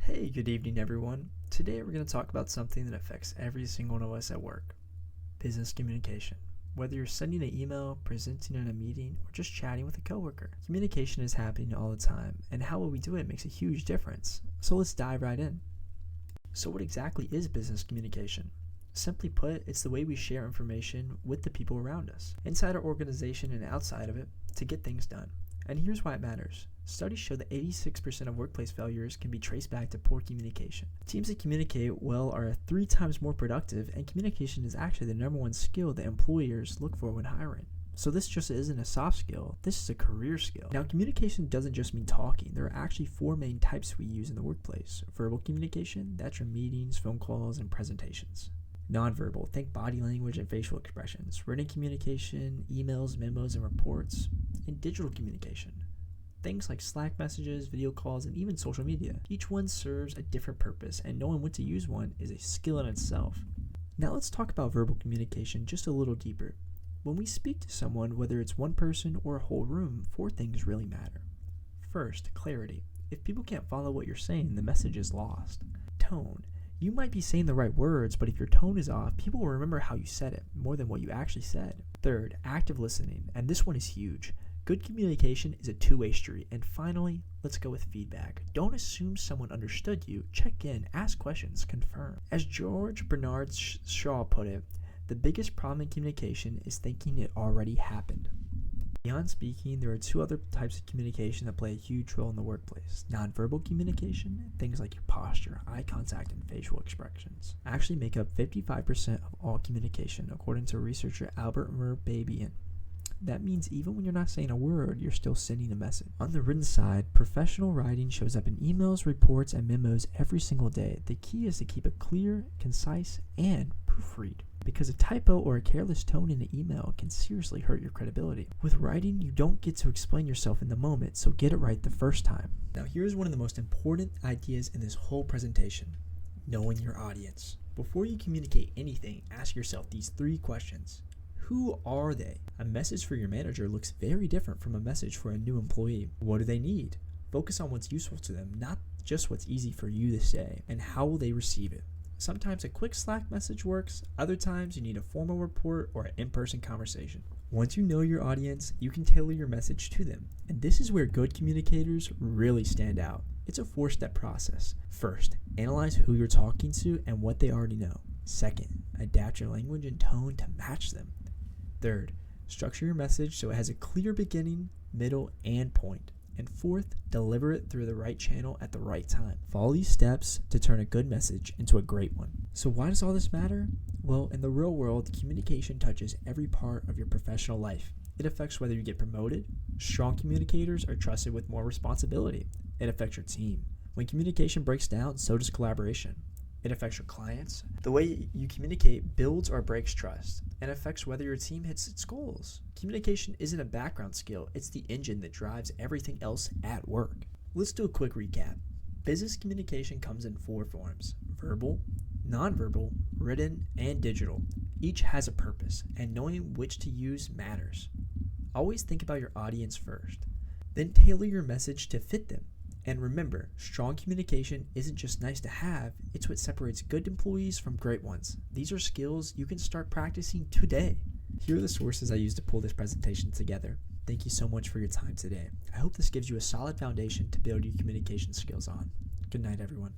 Hey, good evening, everyone. Today we're going to talk about something that affects every single one of us at work: business communication. Whether you're sending an email, presenting in a meeting, or just chatting with a coworker, communication is happening all the time, and how we do it makes a huge difference. So let's dive right in. So, what exactly is business communication? Simply put, it's the way we share information with the people around us, inside our organization and outside of it, to get things done. And here's why it matters. Studies show that 86% of workplace failures can be traced back to poor communication. Teams that communicate well are 3 times more productive, and communication is actually the number one skill that employers look for when hiring. So this just isn't a soft skill, this is a career skill. Now, communication doesn't just mean talking. There are actually 4 main types we use in the workplace. Verbal communication, that's your meetings, phone calls, and presentations. Nonverbal, think body language and facial expressions. Written communication, emails, memos, and reports. And digital communication, things like Slack messages, video calls, and even social media. Each one serves a different purpose, and knowing when to use one is a skill in itself. Now let's talk about verbal communication just a little deeper. When we speak to someone, whether it's one person or a whole room, 4 things really matter. First, clarity. If people can't follow what you're saying, the message is lost. Tone. You might be saying the right words, but if your tone is off, people will remember how you said it more than what you actually said. Third, active listening, and this one is huge. Good communication is a two-way street. And finally, let's go with feedback. Don't assume someone understood you. Check in, ask questions, confirm. As George Bernard Shaw put it, the biggest problem in communication is thinking it already happened. Beyond speaking, there are 2 other types of communication that play a huge role in the workplace. Nonverbal communication, things like your posture, eye contact, and facial expressions, actually make up 55% of all communication, according to researcher Albert Merbabian. That means even when you're not saying a word, you're still sending a message. On the written side, professional writing shows up in emails, reports, and memos every single day. The key is to keep it clear, concise, and proofread, because a typo or a careless tone in an email can seriously hurt your credibility. With writing, you don't get to explain yourself in the moment, so get it right the first time. Now here's one of the most important ideas in this whole presentation: knowing your audience. Before you communicate anything, ask yourself these 3 questions. Who are they? A message for your manager looks very different from a message for a new employee. What do they need? Focus on what's useful to them, not just what's easy for you to say. And how will they receive it? Sometimes a quick Slack message works. Other times you need a formal report or an in-person conversation. Once you know your audience, you can tailor your message to them. And this is where good communicators really stand out. It's a 4-step process. First, analyze who you're talking to and what they already know. Second, adapt your language and tone to match them. Third, structure your message so it has a clear beginning, middle, and point. And fourth, deliver it through the right channel at the right time. Follow these steps to turn a good message into a great one. So why does all this matter? Well, in the real world, communication touches every part of your professional life. It affects whether you get promoted. Strong communicators are trusted with more responsibility. It affects your team. When communication breaks down, so does collaboration. It affects your clients. The way you communicate builds or breaks trust, and affects whether your team hits its goals. Communication isn't a background skill, it's the engine that drives everything else at work. Let's do a quick recap. Business communication comes in 4 forms: verbal, nonverbal, written, and digital. Each has a purpose, and knowing which to use matters. Always think about your audience first. Then tailor your message to fit them. And remember, strong communication isn't just nice to have, it's what separates good employees from great ones. These are skills you can start practicing today. Here are the sources I used to pull this presentation together. Thank you so much for your time today. I hope this gives you a solid foundation to build your communication skills on. Good night, everyone.